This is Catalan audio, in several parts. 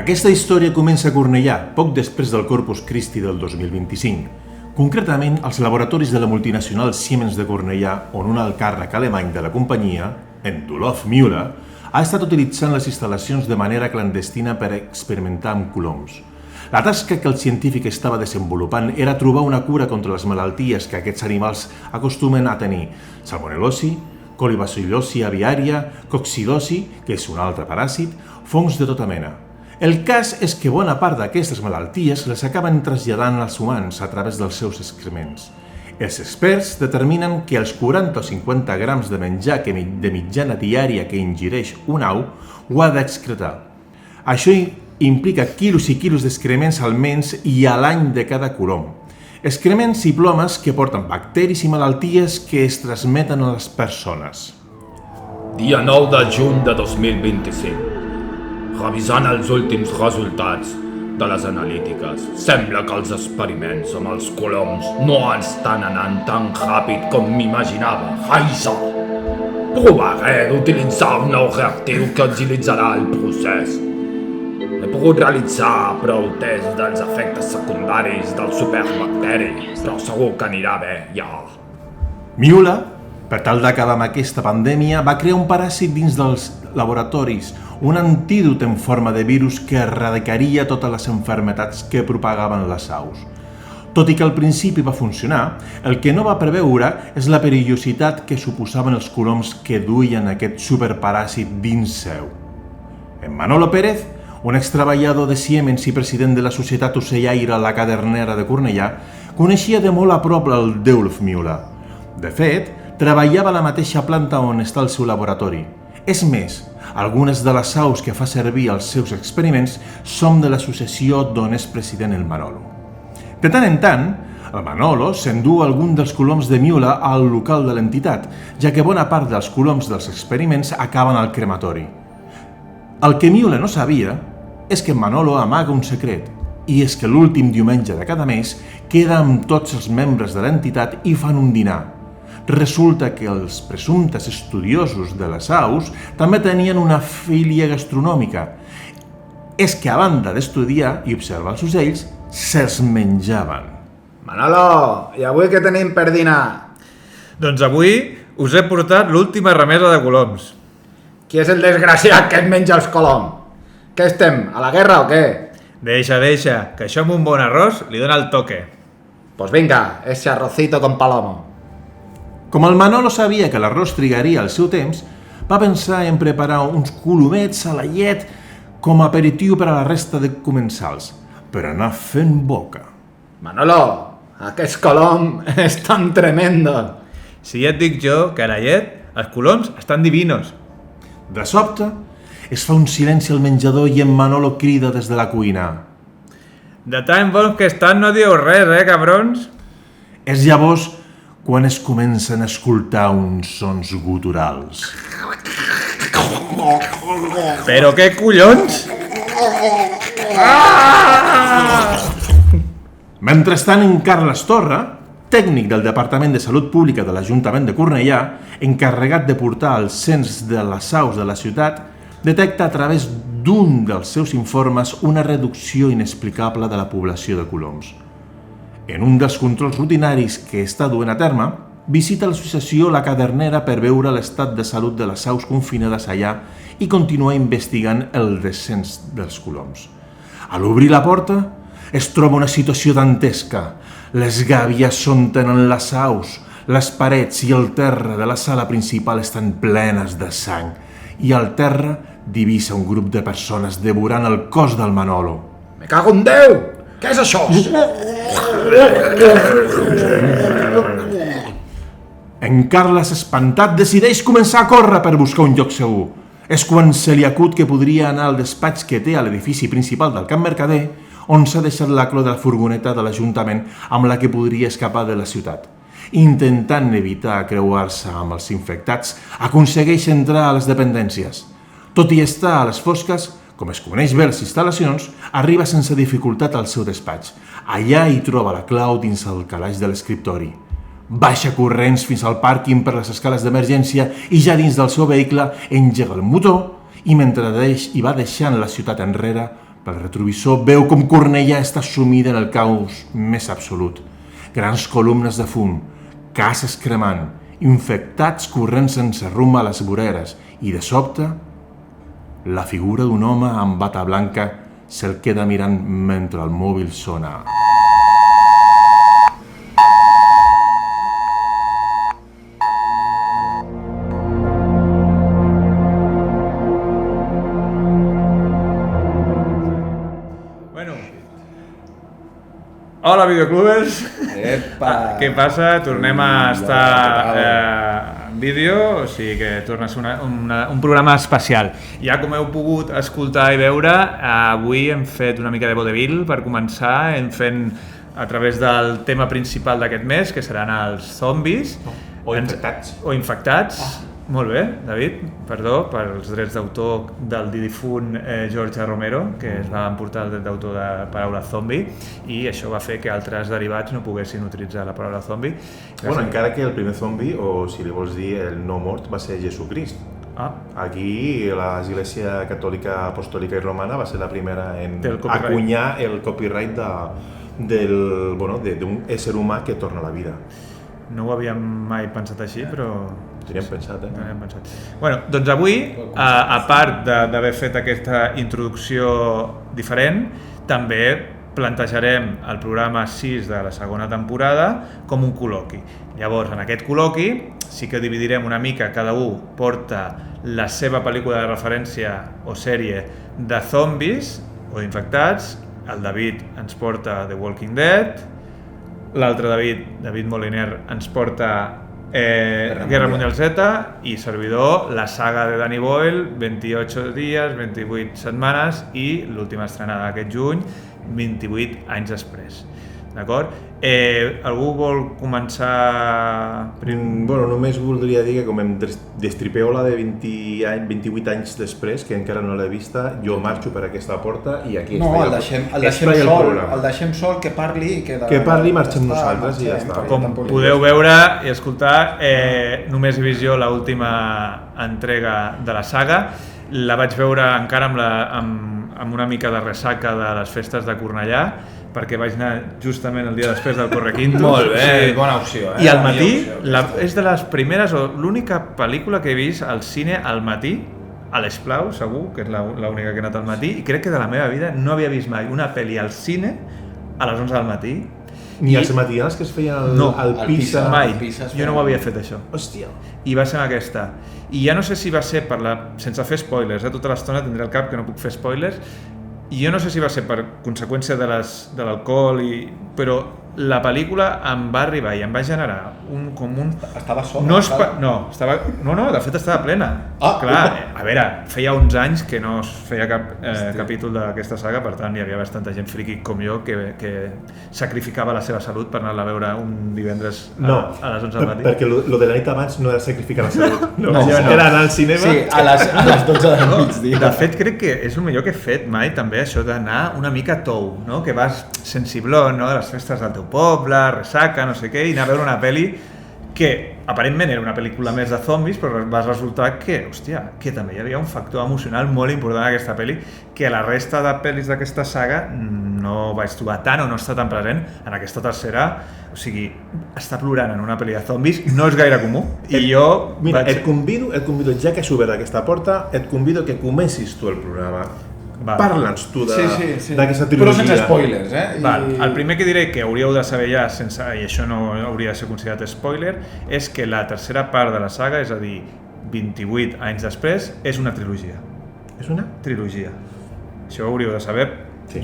Aquesta història comença a Cornellà, poc després del Corpus Christi del 2025. Concretament, als laboratoris de la multinacional Siemens de Cornellà, on un alt càrrec alemany de la companyia, en Duluth Müller, ha estat utilitzant les instal·lacions de manera clandestina per experimentar amb coloms. La tasca que el científic estava desenvolupant era trobar una cura contra les malalties que aquests animals acostumen a tenir: salmonel·losi, colibacil·losi aviària, coccidosi, que és un altre paràsit, fongs de tota mena. El cas és que bona part d'aquestes malalties les acaben traslladant als humans a través dels seus excrements. Els experts determinen que els 40 o 50 grams de menjar de mitjana diària que ingireix un au ho ha d'excretar. Això implica quilos i quilos d'excrements almenys i a l'any de cada colom. Excrements i plomes que porten bacteris i malalties que es transmeten a les persones. Dia 9 de juny de 2025. Revisant els últims resultats de les analítiques, sembla que els experiments amb els coloms no estan anant tan ràpid com m'imaginava. Haisa! Provaré d'utilitzar un nou reactiu que agilitzarà el procés. He pogut realitzar prou tests dels efectes secundaris del superbacteri, però segur que anirà bé ja. Müller, per tal d'acabar amb aquesta pandèmia, va crear un paràsit dins dels laboratoris, un antídot en forma de virus que erradicaria totes les malalties que propagaven les aus. Tot i que al principi va funcionar, el que no va preveure és la perillositat que suposaven els coloms que duien aquest superparàsit dins seu. En Manolo Pérez, un extreballador de Siemens i president de la Societat Ocellaire La Cadernera de Cornellà, coneixia de molt a prop el Duluth Müller. De fet, treballava a la mateixa planta on està el seu laboratori. És més, algunes de les aus que fa servir als seus experiments són de l'associació d'on és president el Manolo. De tant en tant, el Manolo s'endú algun dels coloms de Müller al local de l'entitat, ja que bona part dels coloms dels experiments acaben al crematori. El que Müller no sabia és que Manolo amaga un secret, i és que l'últim diumenge de cada mes queda amb tots els membres de l'entitat i fan un dinar. Resulta que els presumptes estudiosos de les aus també tenien una filia gastronòmica. És que a banda d'estudiar i observar els ocells, se'ls menjaven. Manolo, i avui què tenim per dinar? Doncs avui us he portat l'última remesa de coloms. Qui és el desgraciat que et menja els coloms? Què estem, a la guerra o què? Deixa, que això amb un bon arròs li dona el toque. Pues vinga, ese arrocito con palomo. Com el Manolo sabia que l'arròs trigaria el seu temps, va pensar en preparar uns colomets a la llet com a aperitiu per a la resta de comensals, per anar fent boca. Manolo, aquest colom és tan tremendo. Si ja et dic jo que a la llet els coloms estan divinos. De sobte, es fa un silenci al menjador i en Manolo crida des de la cuina. De tan bons que estan no dieu res, cabrons? És llavors quan es comencen a escoltar uns sons guturals. Però què collons? Mentrestant, en Carles Torra, tècnic del Departament de Salut Pública de l'Ajuntament de Cornellà, encarregat de portar el cens de les aus de la ciutat, detecta a través d'un dels seus informes una reducció inexplicable de la població de coloms. En un dels controls rutinaris que està duent a terme, visita l'associació La Cadernera per veure l'estat de salut de les aus confinades allà i continuar investigant el descens dels coloms. A l'obrir la porta, es troba una situació dantesca. Les gàbies s'ontenen les aus, les parets i el terra de la sala principal estan plenes de sang i al terra divisa un grup de persones devorant el cos del Manolo. Me cago en Déu! Què és això? En Carles, espantat, decideix començar a córrer per buscar un lloc segur. És quan se li acut que podria anar al despatx que té a l'edifici principal del Camp Mercader, on s'ha deixat la clau de la furgoneta de l'Ajuntament amb la que podria escapar de la ciutat. Intentant evitar creuar-se amb els infectats, aconsegueix entrar a les dependències. Tot i estar a les fosques, com es coneix bé les instal·lacions, arriba sense dificultat al seu despatx. Allà hi troba la clau dins el calaix de l'escriptori. Baixa corrents fins al pàrquing per les escales d'emergència i ja dins del seu vehicle engega el motor i mentre va deixant la ciutat enrere, Pel retrovisor veu com Cornellà està sumida en el caos més absolut. Grans columnes de fum, cases cremant, infectats corrent sense rumb a les voreres i, de sobte, la figura d'un home amb bata blanca se'l queda mirant mentre el mòbil sona. Hola, videoclubers! Epa! Què passa? Tornem a estar en vídeo, o sigui que torna a ser un programa especial. Ja com heu pogut escoltar i veure, avui hem fet una mica de vodevil per començar, hem fet a través del tema principal d'aquest mes, que seran els zombis. O infectats. O infectats. Molt bé, David, perdó pels drets d'autor del difunt George Romero, que es va emportar el dret d'autor de la paraula zombi, i això va fer que altres derivats no poguessin utilitzar la paraula zombi. Bueno, encara que el primer zombi, o si li vols dir el no mort, va ser Jesucrist. Aquí l'Església Catòlica Apostòlica i Romana va ser la primera en acunyar el copyright d'un ésser humà que torna a la vida. No ho havíem mai pensat així, però... Teníem pensat, Teníem pensat. Bueno, doncs avui, a part d'haver fet aquesta introducció diferent, també plantejarem el programa 6 de la segona temporada com un col·loqui. Llavors, en aquest col·loqui sí que dividirem una mica, cada un porta la seva pel·lícula de referència o sèrie de zombis o d'infectats. El David ens porta The Walking Dead, l'altre David Moliner ens porta Guerra Mundial Z i servidor la saga de Danny Boyle, 28 dies, 28 setmanes i l'última estrenada d'aquest juny, 28 anys després. D'acord? Algú vol començar? Bueno, només voldria dir que com em destripeu la de 28 anys després, que encara no l'he vista, jo marxo per aquesta porta i aquí el deixem sol, que parli i que parli, marxem nosaltres i ja està. Com podeu veure i escoltar, només he vist jo l'última entrega de la saga. La vaig veure encara amb una mica de ressaca de les festes de Cornellà, perquè vaig anar justament el dia després del Correquintos. Molt bé, bona opció. I al matí, és de les primeres o l'única pel·lícula que he vist al cine al matí, a l'Esplau, segur, que és l'única que he anat al matí, i crec que de la meva vida no havia vist mai una pel·li al cine a les 11 del matí. Ni els matinals que es feien al Pisa? Mai, jo no ho havia fet això. Hòstia. I va ser aquesta. I ja no sé si va ser sense fer spoilers, tota l'estona tindré al cap que no puc fer spoilers, i jo no sé si va ser per conseqüència de l'alcohol, però la pel·lícula em va arribar i em va generar Estava sola? No, de fet estava plena. Clar, a veure, feia uns anys que no es feia cap capítol d'aquesta saga, per tant hi havia bastanta gent friqui com jo que sacrificava la seva salut per anar-la a veure un divendres a les 11 del matí. Perquè lo de la nit abans no era sacrificar la salut, era anar al cinema. Sí, a les 12 del migdia. De fet, crec que és el millor que he fet mai, també, això d'anar una mica tou, no? Que vas sensiblón, no? De les festes del teu poble, ressaca, no sé què, i anar a veure una pel·li que aparentment era una pel·lícula més de zombis, però va resultar que també hi havia un factor emocional molt important en aquesta pel·li, que a la resta de pel·lis d'aquesta saga no vaig trobar tant o no està tan present. En aquesta tercera, o sigui, estar plorant en una pel·li de zombis no és gaire comú. I jo... Mira, et convido, ja que has obert aquesta porta, et convido que comencis tu el programa. Parla'ns tu d'aquesta trilogia. Però sense spoilers, El primer que diré que hauríeu de saber ja, i això no hauria de ser considerat spoiler, és que la tercera part de la saga, és a dir, 28 anys després, és una trilogia. És una? Trilogia. Això ho hauríeu de saber.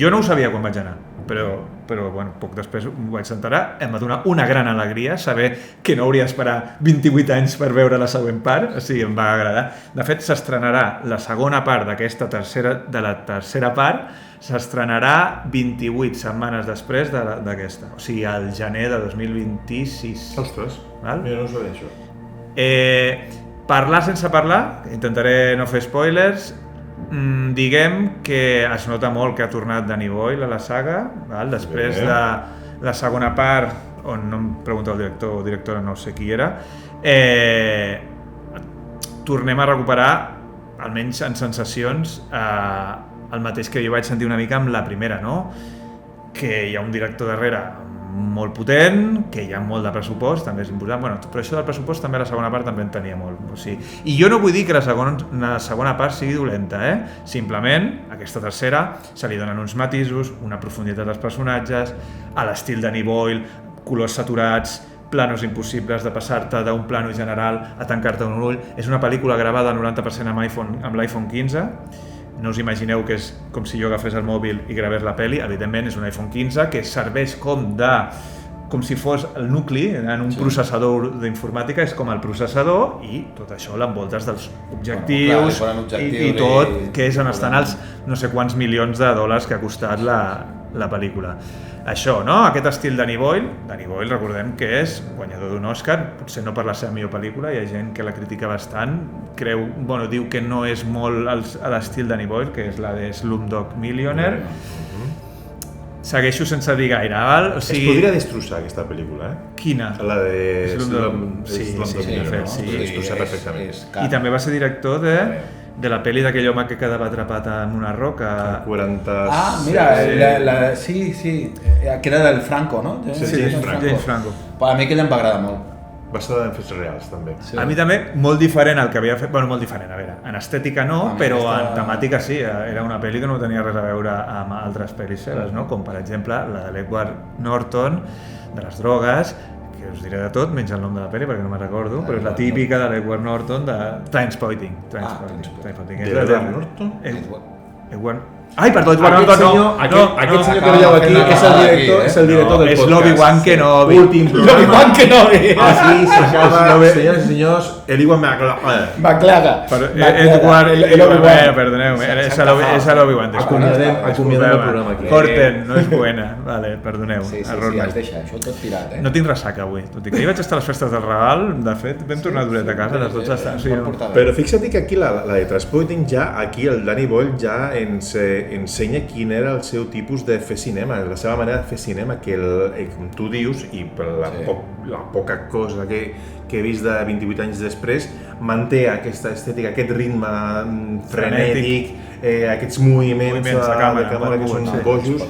Jo no ho sabia quan vaig anar, però bueno, poc després m'ho vaig enterar. Em va donar una gran alegria saber que no hauria d'esperar 28 anys per veure la següent part, o sigui, em va agradar. De fet, s'estrenarà la segona part de la tercera part, s'estrenarà 28 setmanes després d'aquesta, o sigui, al gener de 2026. Ostres, jo no ho sabia això. Parlar sense parlar, intentaré no fer spoilers. Diguem que es nota molt que ha tornat Danny Boyle a la saga, després de la segona part, on no em pregunta el director o directora, no sé qui era, tornem a recuperar, almenys en sensacions, el mateix que jo vaig sentir una mica amb la primera, no? Que hi ha un director darrere molt potent, que hi ha molt de pressupost, també és important, bueno, però això del pressupost també la segona part també en tenia molt, o sigui, i jo no vull dir que la segona part sigui dolenta, simplement aquesta tercera se li donen uns matisos, una profunditat dels personatges, a l'estil de Danny Boyle, colors saturats, planos impossibles de passar-te d'un plano general a tancar-te un ull. És una pel·lícula gravada al 90% amb l'iPhone 15. No us imagineu que és com si jo agafés el mòbil i gravés la pel·li. Evidentment és un iPhone 15 que serveix com si fos el nucli en un processador d'informàtica, és com el processador i tot això l'envoltes dels objectius i tot, que és on estan els no sé quants milions de dòlars que ha costat la pel·lícula. Això, no? Aquest estil Danny Boyle recordem que és guanyador d'un Òscar, potser no per la seva millor pel·lícula, hi ha gent que la critica bastant, diu que no és molt a l'estil Danny Boyle, que és la de Slumdog Millionaire. Segueixo sense dir gaire, val? O sigui... Es podria destrossar aquesta pel·lícula, Quina? La de Slumdog Millionaire, sí. Destrossar perfectament. I també va ser director de la pel·li d'aquell home que quedava atrapat en una roca. 40... Ah, mira, sí, que era del Franco, no? Sí, James Franco. A mi aquella em va agradar molt. Basada en fets reals, també. Sí. A mi també, molt diferent al que havia fet, bueno, molt diferent, a veure, en estètica no, però en temàtica sí, era una pel·li que no tenia res a veure amb altres pel·lis seves, no? Com per exemple la de l'Edward Norton, de les drogues, que us diré de tot, menys el nom de la pel·li perquè no me'n recordo, però és la típica de l'Edward Norton de Trainspotting. D'Edward Norton? Edward... Ai, perdó, Edward Norton no! Aquest senyor que veieu aquí és el director del podcast. És l'Obi-Wan Kenobi. Últim programa. L'Obi-Wan Kenobi! Així s'acaba, senyors i senyors, l'Ewan McLaga. Edward, perdoneu, és l'Obi-Wan. Acomiadem el programa aquí. Corten, no és buena. Vale, perdoneu. Sí, es deixa, això tot tirat, No tinc ressaca avui, tot i que ahir vaig estar a les festes del Raval, de fet, vam tornar duret a casa, a les 12 Però fixa't que aquí la de Trainspotting ja, aquí el Danny Boyle ja ens ensenya quin era el seu tipus de fer cinema, la seva manera de fer cinema, que com tu dius, i per la poca cosa que he vist de 28 anys després, manté aquesta estètica, aquest ritme frenètic, aquests moviments de càmera que són bojos.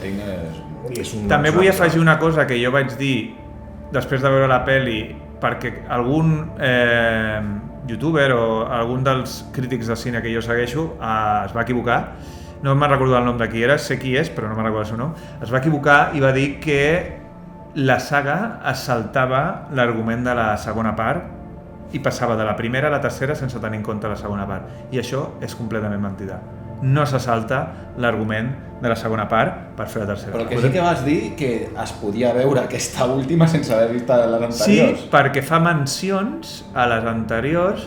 També vull afegir una cosa que jo vaig dir després de veure la pel·li, perquè algun youtuber o algun dels crítics de cine que jo segueixo es va equivocar. No me'n recordo el nom de qui era, sé qui és, però no me'n recordo el seu nom. Es va equivocar i va dir que la saga es saltava l'argument de la segona part i passava de la primera a la tercera sense tenir en compte la segona part. I això és completament mentida. No se salta l'argument de la segona part per fer la tercera. Però el que sí que vas dir que es podia veure aquesta última sense haver vist les anteriors. Sí, perquè fa mencions a les anteriors,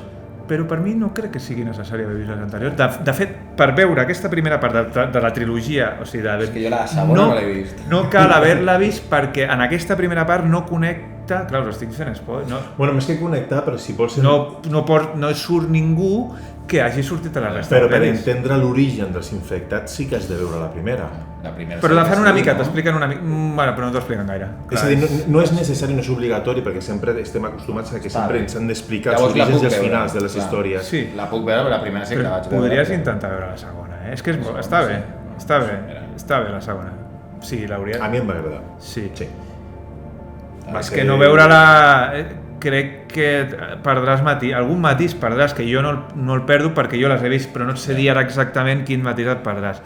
però per mi no crec que sigui necessari haver vist les anteriors. De fet, per veure aquesta primera part de la trilogia, o sigui, és que jo la segona no l'he vist. No cal haver-la vist perquè en aquesta primera part no connecta... Clar, us estic fent spoiler. Bueno, més que connectar, però si vols... No surt ningú que hagi sortit a la resta. Però per entendre l'origen dels infectats sí que has de veure la primera. Però la fan una mica, t'expliquen una mica... Bueno, però no t'ho expliquen gaire. És a dir, no és necessari, no és obligatori, perquè sempre estem acostumats a que sempre ens han d'explicar els orígens i els finals de les històries. Sí. La puc veure, però la primera sí que la vaig veure. Podries intentar veure la segona, És que està bé la segona. Sí, l'hauria... A mi em va agradar. Sí. És que no veure-la... Crec que perdràs algun matís perdràs, que jo no el perdo perquè jo les he vist, però no et sé dir ara exactament quin matís et perdràs.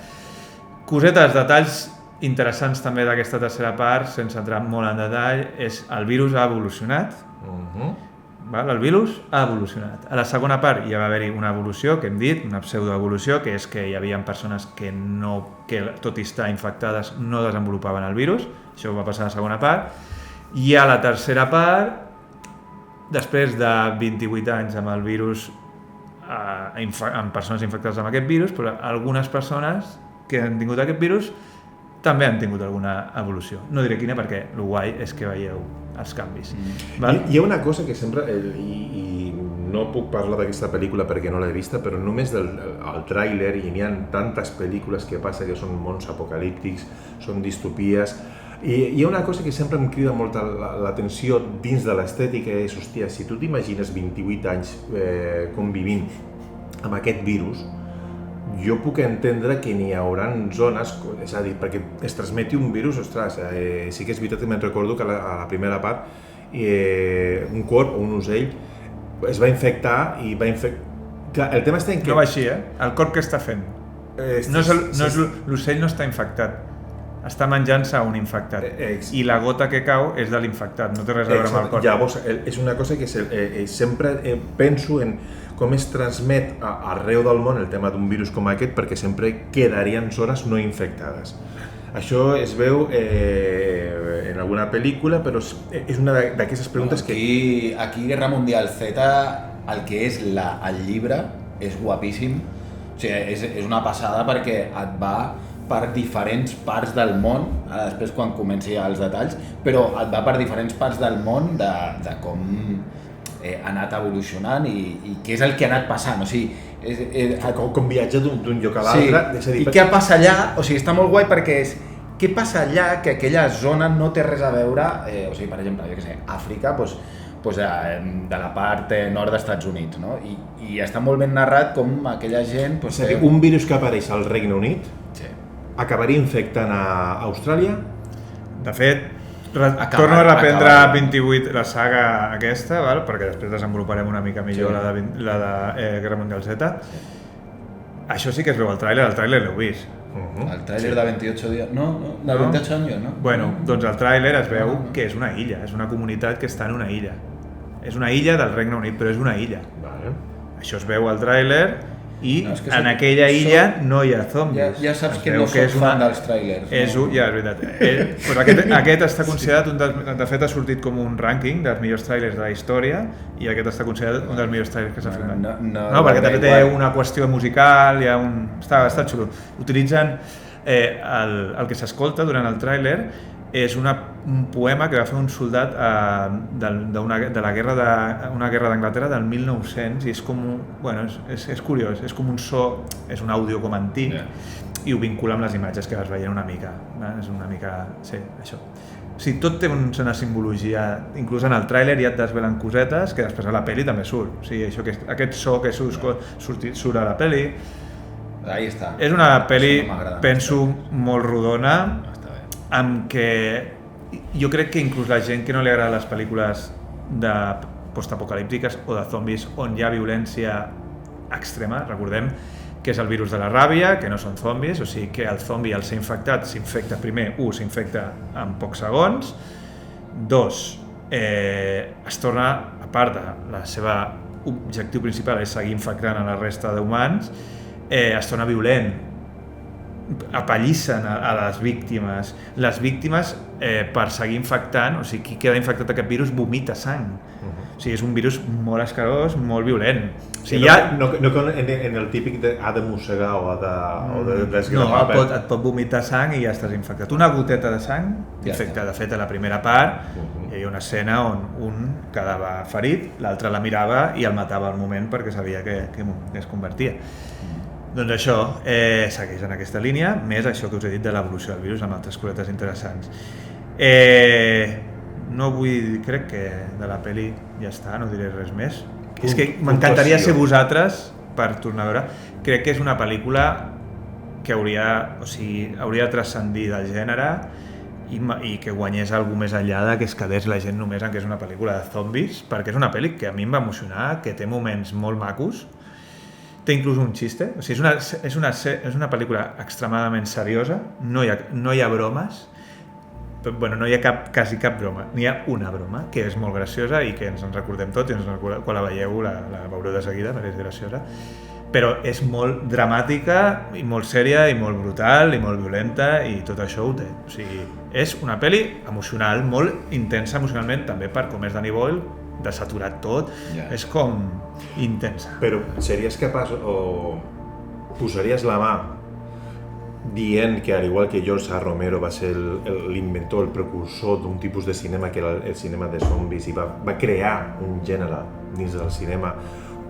Cosetes, detalls interessants també d'aquesta tercera part, sense entrar molt en detall, és el virus ha evolucionat. El virus ha evolucionat. A la segona part ja va haver-hi una evolució, que hem dit, una pseudoevolució, que és que hi havia persones que tot i estar infectades no desenvolupaven el virus. Això va passar a la segona part. I a la tercera part, després de 28 anys amb el virus, amb persones infectades amb aquest virus, però algunes persones que han tingut aquest virus també han tingut alguna evolució. No diré quina perquè el guai és que veieu els canvis. Hi ha una cosa que sempre, i no puc parlar d'aquesta pel·lícula perquè no l'he vista, però només el tràiler, i n'hi ha tantes pel·lícules que passa que són mons apocalíptics, són distopies, i hi ha una cosa que sempre em crida molt l'atenció dins de l'estètica, és, hòstia, si tu t'imagines 28 anys convivint amb aquest virus, jo puc entendre que n'hi haurà zones, és a dir, perquè es transmeti un virus, ostres, sí que és veritat que me'n recordo que a la primera part un corp o un ocell es va infectar i va infectar... Clar, el tema està en que... No va així, El corp què està fent? L'ocell no està infectat, està menjant-se a un infectat i la gota que cau és de l'infectat, no té res a veure amb el corp. Llavors, és una cosa que sempre penso en com es transmet arreu del món el tema d'un virus com aquest, perquè sempre quedarien zones no infectades. Això es veu en alguna pel·lícula, però és una d'aquestes preguntes que... Aquí Guerra Mundial Z, el que és el llibre, és guapíssim. O sigui, és una passada perquè et va per diferents parts del món, ara després quan comenci els detalls, però et va per diferents parts del món de com ha anat evolucionant i què és el que ha anat passant. O sigui, com viatja d'un lloc a l'altre. Sí. I què passa allà, o sigui, està molt guai perquè és què passa allà que aquella zona no té res a veure, o sigui, per exemple, jo què sé, Àfrica, de la part nord dels Estats Units, no? I està molt ben narrat com aquella gent... És a dir, un virus que apareix al Regne Unit acabaria infectant a Austràlia? De fet, torno a reprendre 28, la saga aquesta, perquè després desenvoluparem una mica millor la de Guerra Mundial Z. Això sí que es veu al tràiler l'heu vist. El tràiler de 28 dies... No, de 28 anys, no? Bueno, doncs al tràiler es veu que és una illa, és una comunitat que està en una illa. És una illa del Regne Unit, però és una illa. Això es veu al tràiler i en aquella illa no hi ha zombis. Ja saps que no soc fan dels tràilers. Ja, és veritat. Però aquest està considerat, de fet ha sortit com un rànquing dels millors tràilers de la història i aquest està considerat un dels millors tràilers que s'ha filmat. No, perquè també té una qüestió musical, està xulo. Utilitzen el que s'escolta durant el tràiler és un poema que va fer un soldat de la guerra d'Anglaterra del 1900 i és com, bueno, és curiós, és com un so, és un àudio com antic i ho vincula amb les imatges que vas veient una mica, és una mica, sí, això. O sigui, tot té una simbologia, inclús en el tràiler ja et desvelen cosetes que després a la pel·li també surt, o sigui, aquest so que surt a la pel·li. Ahí està. És una pel·li, penso, molt rodona, amb què jo crec que inclús la gent que no li agrada les pel·lícules postapocalíptiques o de zombis on hi ha violència extrema, recordem que és el virus de la ràbia, que no són zombis, o sigui que el zombi al ser infectat s'infecta primer, s'infecta en pocs segons, 2, es torna, a part de la seva objectiu principal és seguir infectant a la resta d'humans, es torna violent, apallissen a les víctimes. Les víctimes, per seguir infectant, o sigui, qui queda infectat d'aquest virus vomita sang. O sigui, és un virus molt escarós, molt violent. O sigui, no en el típic ha de mossegar o de desgrapar. No, et pot vomitar sang i ja estàs infectat. Una goteta de sang t'infecta. De fet, a la primera part hi havia una escena on un quedava ferit, l'altre la mirava i el matava al moment perquè sabia que es convertia. Doncs això segueix en aquesta línia, més això que us he dit de l'evolució del virus amb altres cosetes interessants. No vull, crec que de la pel·li ja està, no diré res més. És que m'encantaria ser vosaltres per tornar a veure. Crec que és una pel·lícula que hauria de transcendir del gènere i que guanyés alguna més enllà de que es quedés la gent només en que és una pel·lícula de zombis, perquè és una pel·li que a mi em va emocionar, que té moments molt macos. Té inclús un xiste, o sigui, és una pel·lícula extremadament seriosa, no hi ha bromes, bueno, no hi ha quasi cap broma, n'hi ha una broma que és molt graciosa i que ens en recordem tots i quan la veieu la veureu de seguida perquè és graciosa, però és molt dramàtica i molt sèria i molt brutal i molt violenta i tot això ho té. O sigui, és una pel·li emocional, molt intensa emocionalment, també per com és Danny Boyle, de saturat tot, és com intensa. Però series capaç o posaries la mà dient que, al igual que George A. Romero va ser l'inventor, el precursor d'un tipus de cinema que era el cinema de zombis i va crear un gènere dins del cinema,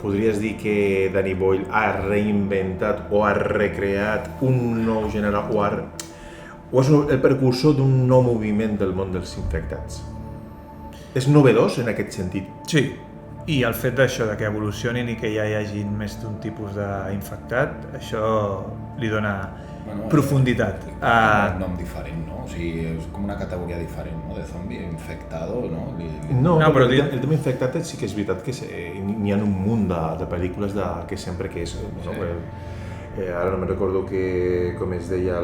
podries dir que Danny Boyle ha reinventat o ha recreat un nou gènere o és el precursor d'un nou moviment del món dels infectats? És novedós en aquest sentit? Sí, I el fet d'això, de que evolucionin i que ja hi hagi més d'un tipus d'infectat, això li dona profunditat. Un nom diferent, no? O sigui, és com una categoria diferent, no? De zombi, infectado, no? No, però però el tema infectat sí que és veritat que n'hi ha un munt de pel·lícules que sempre que és... No? Ara no me'n recordo com es deia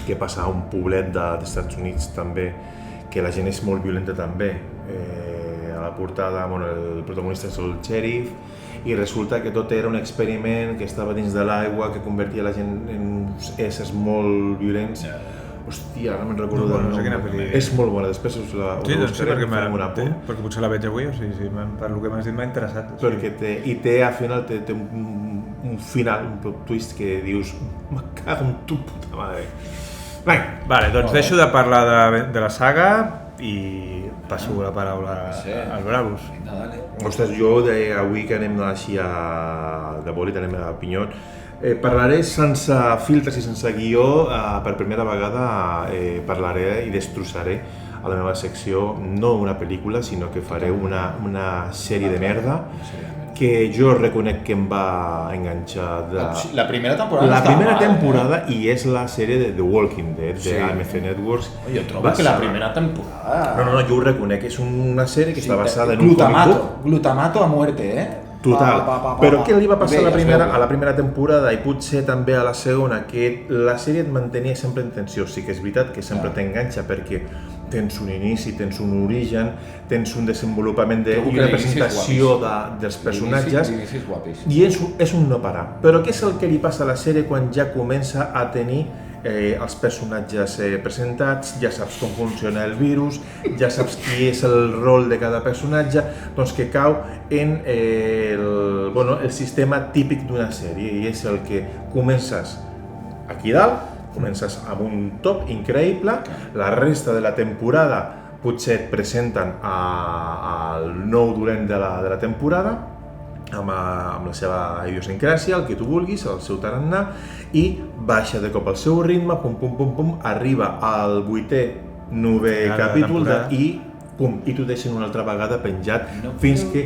que passa a un poblet dels Estats Units també, que la gent és molt violenta també. A la portada, el protagonista és el xèrif, i resulta que tot era un experiment que estava dins de l'aigua, que convertia la gent en éssers molt violents. Hòstia, ara me'n recordo del nom. No sé quina pel·li. És molt bona, després us la buscaré, farem un apunt. Perquè potser la veig avui, o sigui, per el que m'has dit m'ha interessat. Perquè al final té un final, un plot twist que dius me cago en tu puta madre. Vale, doncs deixo de parlar de la saga i passo la paraula als Bravos. Ostres, jo avui que anem així de bolit, anem a Pinyot, parlaré sense filtres i sense guió. Per primera vegada parlaré i destrossaré a la meva secció no una pel·lícula, sinó que faré una sèrie de merda que jo reconec que em va enganxar La primera temporada la primera temporada i és la sèrie de The Walking Dead de AMC Networks. Jo trobo que la primera temporada... No, jo ho reconec, és una sèrie que està basada en un comic book. Glutamato a muerte, Total, però què li va passar a la primera temporada i potser també a la segona? Que la sèrie et mantenia sempre en tensió. Sí que és veritat que sempre t'enganxa perquè tens un inici, tens un origen, tens un desenvolupament i una presentació dels personatges i és un no parar. Però què és el que li passa a la sèrie quan ja comença a tenir els personatges presentats, ja saps com funciona el virus, ja saps qui és el rol de cada personatge, doncs que cau en el sistema típic d'una sèrie i és el que comences aquí dalt, comences amb un top increïble, la resta de la temporada potser et presenten al nou dolent de la temporada, amb la seva idiosincràsia, el que tu vulguis, el seu tarannà, i baixa de cop el seu ritme, pum, arriba al 8è, 9è capítol i t'ho deixen una altra vegada penjat fins que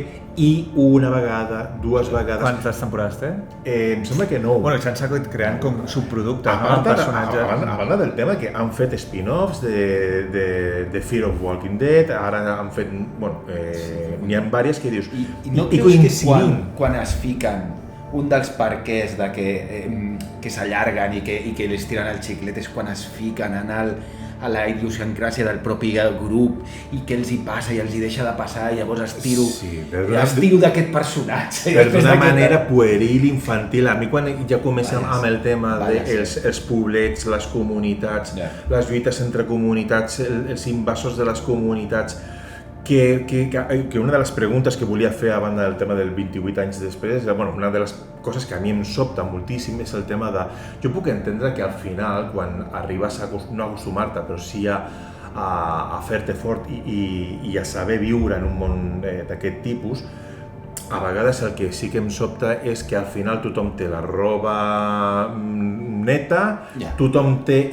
una vegada, dues vegades... Quantes temporades té? Em sembla que 9. Bueno, s'han seguit creant com subproductes, a banda del tema que han fet spin-offs de Fear of Walking Dead, ara han fet... n'hi ha diverses que dius... I no creus que quan es fiquen un dels perquès que s'allarguen i que les tiren el xiclet és quan es fiquen a la idiosincràsia del propi grup i què els hi passa i els hi deixa de passar i llavors es tiro d'aquest personatge. Per d'una manera pueril, infantil. A mi quan ja comencem amb el tema dels poblets, les comunitats, les lluites entre comunitats, els invasors de les comunitats, que una de les preguntes que volia fer a banda del tema del 28 anys després, una de les coses que a mi em sobta moltíssim és el tema de... Jo puc entendre que al final, quan arribes a no acostumar-te, però sí a fer-te fort i a saber viure en un món d'aquest tipus, a vegades el que sí que em sobta és que al final tothom té la roba neta, tothom té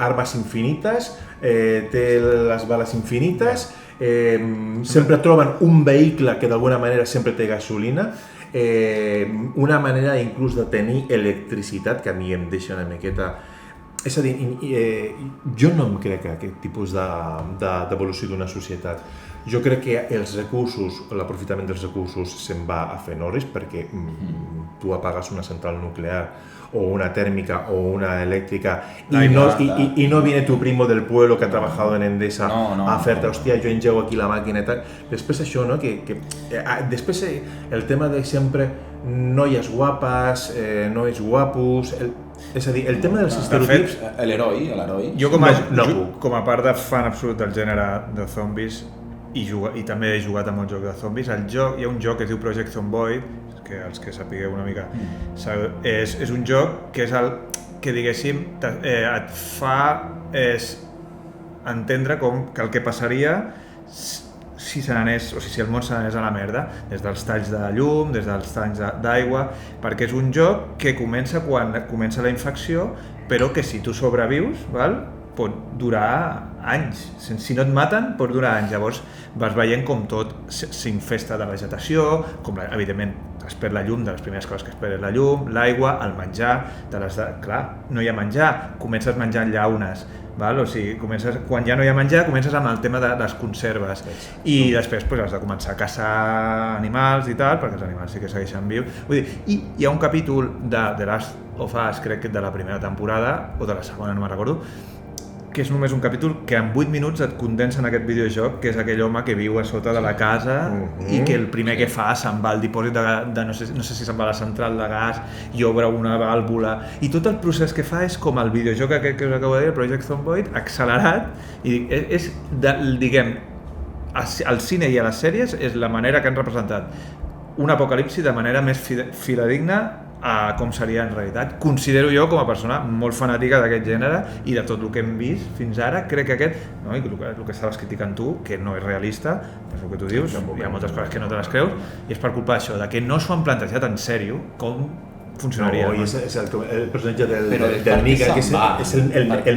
armes infinites, té les bales infinites, sempre troben un vehicle que d'alguna manera sempre té gasolina, una manera inclús de tenir electricitat que a mi em deixa una miqueta... És a dir, jo no em crec aquest tipus d'evolució d'una societat. Jo crec que els recursos, l'aprofitament dels recursos se'n va a fer noris perquè tu apagues una central nuclear o una tèrmica o una elèctrica y no viene tu primo del pueblo que ha trabajado en Endesa a fer-te, hòstia, jo engego aquí la màquina i tal. Després això, no? Després el tema de sempre noies guapes, nois guapos, és a dir, el tema dels estereotips... L'heroi. Jo com a part de fan absolut del gènere de zombis i també he jugat a molts jocs de zombis, hi ha un joc que es diu Project Zomboid, que els que sapigueu una mica, és un joc que és el que diguéssim et fa entendre que el que passaria si se n'anés, o si el món se n'anés a la merda, des dels talls de llum, des dels talls d'aigua, perquè és un joc que comença quan comença la infecció, però que si tu sobrevius, pot durar anys. Si no et maten, pot durar anys. Llavors vas veient com tot s'infesta de vegetació, com evidentment es perd la llum, de les primeres coses que es perd és la llum, l'aigua, el menjar, clar, no hi ha menjar, comences menjant llaunes, val? O sigui, quan ja no hi ha menjar, comences amb el tema de les conserves i després has de començar a caçar animals i tal, perquè els animals sí que segueixen vius. Vull dir, i hi ha un capítol de The Last of Us, crec que de la primera temporada, o de la segona, no me'n recordo, que és només un capítol que en 8 minuts et condensa en aquest videojoc, que és aquell home que viu a sota de la casa i que el primer que fa se'n va al dipòsit de no sé si se'n va a la central de gas i obre una vàlvula, i tot el procés que fa és com el videojoc aquest que us acabo de dir, el Project Zomboid, accelerat, i és diguem, al cine i a les sèries és la manera que han representat un apocalipsi de manera més fidedigna a com seria en realitat. Considero jo, com a persona molt fanàtica d'aquest gènere i de tot el que hem vist fins ara, crec que aquest, no, i el que estaves criticant tu, que no és realista, és el que tu dius, hi ha moltes coses que no te les creus, i és per culpa d'això, de que no s'ho han plantejat en sèrio, com funcionaria. No, i és el personatge del Negan, que és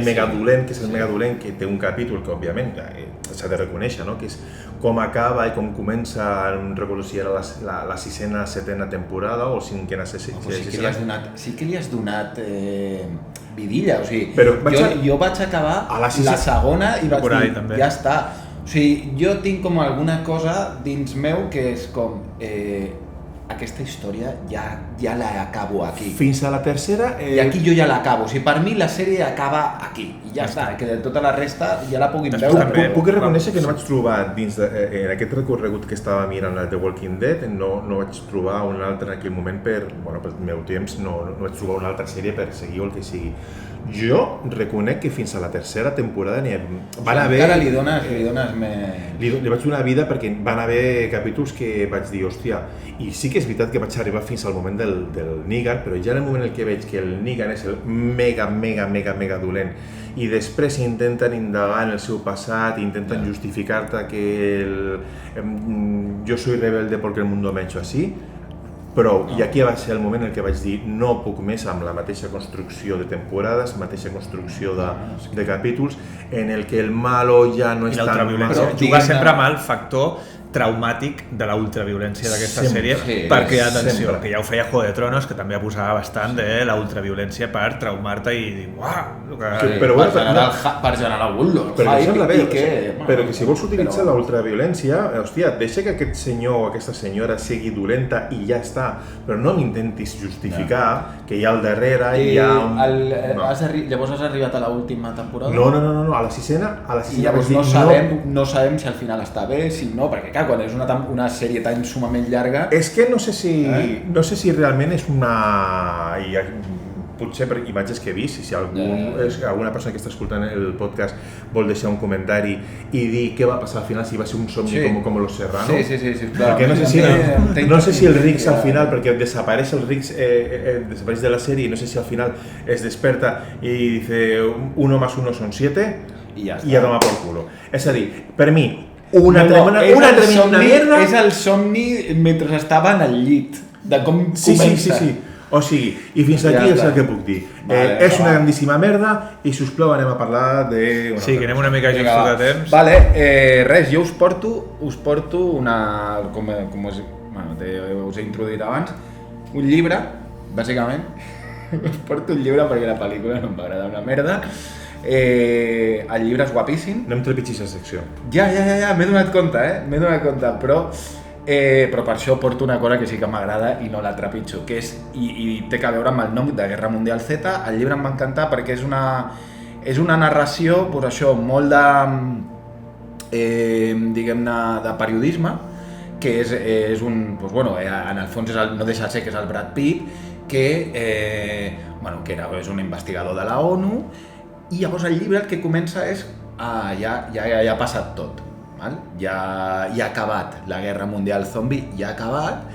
el megadolent, que té un capítol que, òbviament, s'ha de reconèixer, no? Que és com acaba i com comença, no recordo si era la sisena, setena temporada o cinquena, sisena. Sí que li has donat vidilla, o sigui, jo vaig acabar la segona i vaig dir, ja està. O sigui, jo tinc com alguna cosa dins meu que és com... aquesta història ja l'acabo aquí. Fins a la tercera... I aquí jo ja l'acabo. O sigui, per mi la sèrie acaba aquí. I ja està, que de tota la resta ja la puguin veure. Puc reconèixer que no vaig trobar dins en aquest recorregut que estava mirant The Walking Dead, no vaig trobar una altra en aquell moment pel meu temps, no vaig trobar una altra sèrie per seguir o el que sigui. Jo reconec que fins a la tercera temporada van haver... Encara li dones més... Li vaig donar vida perquè van haver capítols que vaig dir, hòstia, i sí que és veritat que vaig arribar fins al moment del Negan, però ja en el moment en què veig que el Negan és el mega dolent i després intenten indagar en el seu passat, intenten justificar-te que jo soy rebelde porque el mundo me ha hecho así, però, i aquí va ser el moment en què vaig dir no puc més amb la mateixa construcció de temporades, mateixa construcció de capítols, en el que el malo ja no és tan malo. Jugar sempre amb el factor traumàtic de la ultraviolència d'aquesta sèrie per crear tensió, que ja ho feia Juego de Tronos, que també abusava bastant de la ultraviolència per traumar-te i dir uau! Per generar bullor. Però que si vols utilitzar la ultraviolència, hòstia, deixa que aquest senyor o aquesta senyora sigui dolenta i ja està, però no m'intentis justificar que hi ha al darrere i hi ha un... Llavors has arribat a l'última temporada? No, a la sisena... I llavors no sabem si al final està bé, si no, perquè clar, quan és una sèrie tan sumament llarga... És que no sé si realment és una... Potser per imatges que he vist, si alguna persona que està escoltant el podcast vol deixar un comentari i dir què va passar al final, si va ser un somni com Los Serrano. Sí, clar. Perquè no sé si el Riggs al final, perquè desapareix el Riggs, desapareix de la sèrie i no sé si al final es desperta i dice 1 más 1 son 7 i a tomar por culo. És a dir, per mi, una mierda... És el somni mentre estava en el llit, de com comença. Sí. O sigui, i fins aquí és el que puc dir. És una grandíssima merda i, sisplau, anem a parlar de... Sí, que anem una mica just de temps. Vale, res, jo us porto una... Com us he introduït abans, un llibre, bàsicament. Us porto un llibre perquè la pel·lícula no em va agradar una merda. El llibre és guapíssim. No em trepitgis la secció. Ja, m'he donat compte, però per això porto una cosa que sí que m'agrada i no la trepitjo, que és, i té a veure amb el nom de Guerra Mundial Z. El llibre em va encantar perquè és una narració, doncs això, molt de, diguem-ne, de periodisme, que és un, doncs bueno, en el fons no deixa de ser que és el Brad Pitt, que és un investigador de la ONU, i llavors el llibre el que comença és, ja ha passat tot. Ja ha acabat la Guerra Mundial Zombi, ja ha acabat,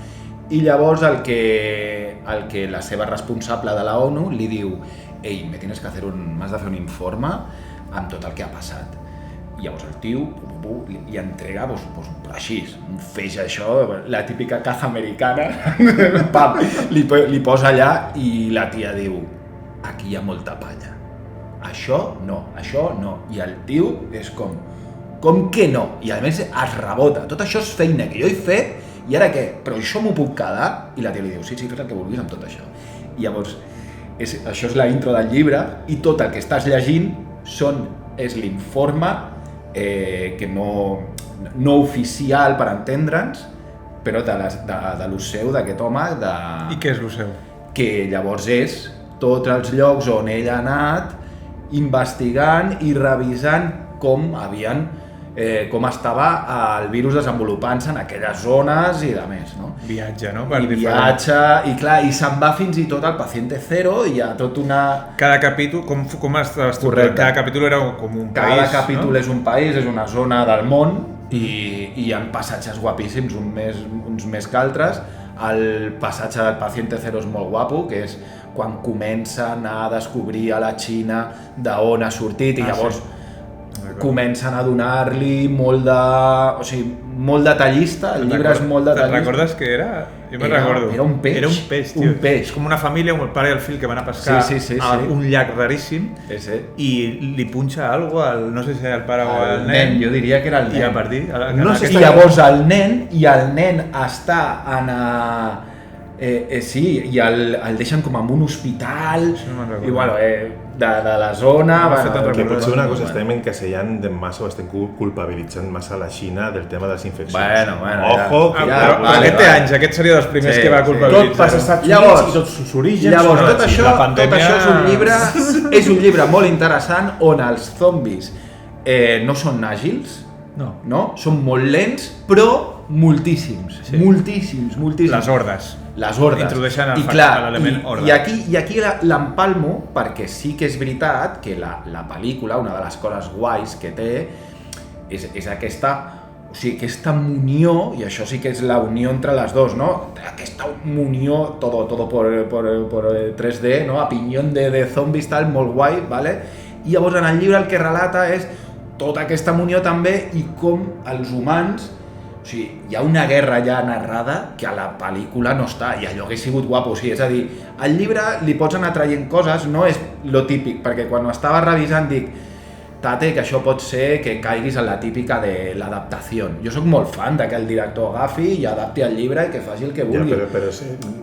i llavors el que la seva responsable de la ONU li diu «Ei, m'has de fer un informe amb tot el que ha passat». I llavors el tio li entrega així, un feix això, la típica caja americana, li posa allà i la tia diu «Aquí hi ha molta palla». això no. I el tio és com que no? I a més es rebota. Tot això és feina que jo he fet i ara què? Però això m'ho puc quedar? I la tia li diu, sí, fes el que vulguis amb tot això. I llavors, això és la intro del llibre i tot el que estàs llegint és l'informe que no oficial per entendre'ns, però de l'Oseu d'aquest home. I què és l'Oseu? Que llavors és tots els llocs on ell ha anat investigant i revisant com estava el virus desenvolupant-se en aquelles zones i de més, no? Viatge, no? I clar, i se'n va fins i tot al paciente zero i hi ha tot una... Cada capítol, com estava estructurat? Cada capítol era com un país, Cada capítol és un país, és una zona del món i hi ha passatges guapíssims, uns més que altres. El passatge del paciente zero és molt guapo, que és quan comencen a descobrir a la Xina d'on ha sortit i llavors comencen a donar-li molt detallista, el llibre és molt detallista. Te'n recordes què era? Jo me'n recordo. Era un peix. Era un peix, tio. És com una família, un pare i el fill que van a pescar a un llac raríssim i li punxa alguna cosa, no sé si era el pare o el nen. Jo diria que era el nen. I a partir... I llavors el nen està en... sí, i el deixen com en un hospital i bueno, de la zona... Que potser una cosa, estem encasellant de massa o estem culpabilitzant massa la Xina del tema de les infeccions. Bueno, ojo, però aquest té anys, aquest seria dels primers que va culpabilitzar. Tot passa als Estats Units i tots els orígens... Llavors, tot això és un llibre molt interessant on els zombis no són àgils, no? Són molt lents, però moltíssims. Les hordes. Introdueixen l'element horda. I aquí l'empalmo perquè sí que és veritat que la pel·lícula, una de les coses guais que té, és aquesta munió, i això sí que és la unió entre les dos, no? Aquesta munió, todo por 3D, no? A piñón de zombies, tal, molt guai, ¿vale? I llavors en el llibre el que relata és tota aquesta munió també i com els humans... O sigui, hi ha una guerra ja narrada que a la pel·lícula no està, i allò hagués sigut guapo, sí, és a dir, al llibre li pots anar traient coses, no és lo típic, perquè quan ho estava revisant dic, tate, que això pot ser que caiguis en la típica de l'adaptació. Jo sóc molt fan que el director agafi i adapti el llibre i que faci el que vulgui.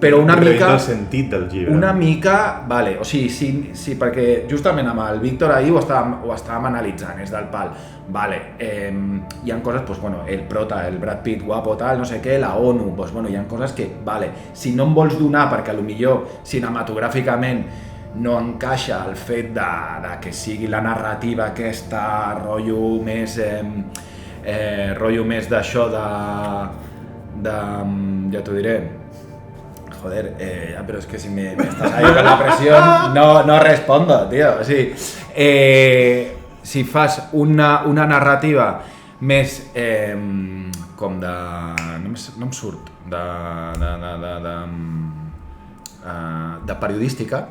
Però una mica... el sentit del llibre. Una mica, vale, o sigui, sí, perquè justament amb el Víctor ahir ho estàvem analitzant, és del pal. Vale, hi ha coses, pues bueno, el prota, el Brad Pitt guapo tal, no sé què, la ONU, pues bueno, hi ha coses que, vale, si no em vols donar perquè potser cinematogràficament no encaixa el fet de que sigui la narrativa aquesta, rotllo més d'això ja t'ho diré, joder, però és que si me estás ahí con la presión no respondo, tío, o sigui, si fas una narrativa més com de... no em surt, de periodística,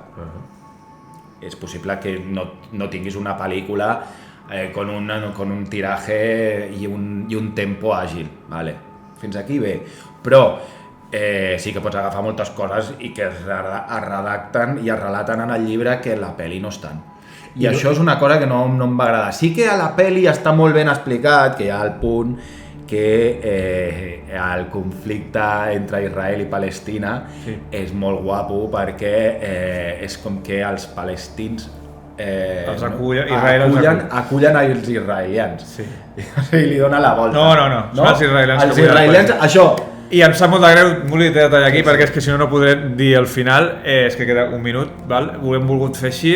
és possible que no tinguis una pel·lícula con un tiraje i un tempo àgil, vale? Fins aquí bé, però sí que pots agafar moltes coses i que es redacten i es relaten en el llibre que la pel·li no estan. I això és una cosa que no em va agradar. Sí que a la pel·li està molt ben explicat, que hi ha el punt que el conflicte entre Israel i Palestina és molt guapo perquè és com que els palestins acullen als israelians. O sigui, li dona la volta. No, són els israelians. Els israelians, això... I em sap molt de greu, Muli, t'he de tallar aquí perquè és que si no podré dir el final, és que queda un minut, val? Ho hem volgut fer així,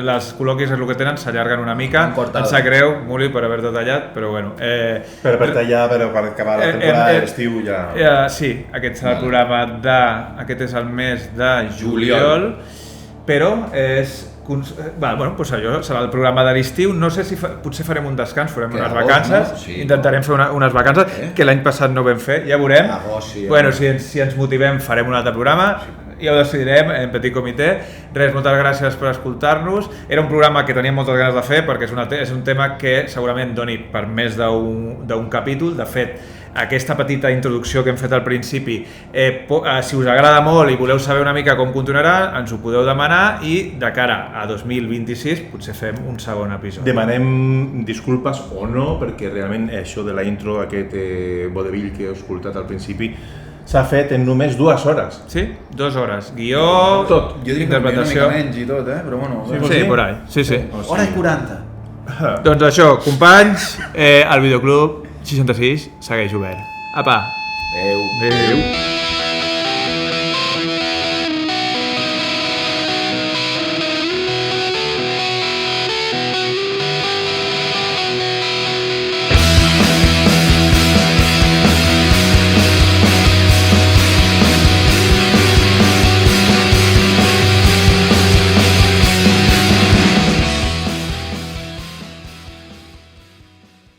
les col·loquis és el que tenen, s'allarguen una mica, em sap greu, Muli, per haver-te tallat, però bueno... Per tallar, però per acabar la temporada d'estiu ja... Sí, aquest és el programa aquest és el mes de juliol, però és... Bueno, doncs allò serà el programa de l'estiu, no sé si potser farem un descans, farem unes vacances, intentarem fer unes vacances que l'any passat no vam fer, ja veurem. Bueno, si ens motivem farem un altre programa ja ho decidirem en petit comitè. Res, moltes gràcies per escoltar-nos. Era un programa que teníem moltes ganes de fer perquè és un tema que segurament doni per més d'un capítol. De fet, aquesta petita introducció que hem fet al principi, si us agrada molt i voleu saber una mica com continuarà, ens ho podeu demanar i de cara a 2026 potser fem un segon episodi. Demanem disculpes o no, perquè realment això de la intro, aquest vodevil que heu escoltat al principi, s'ha fet en només 2 hores. Sí? 2 hores. Guió, Tot. Jo diria que una mica menys i tot, però bueno... Sí, por ahí. Sí. Hora i 40. Doncs això, companys, el Videoclub 66 segueix obert. Apa! Adéu. Adéu.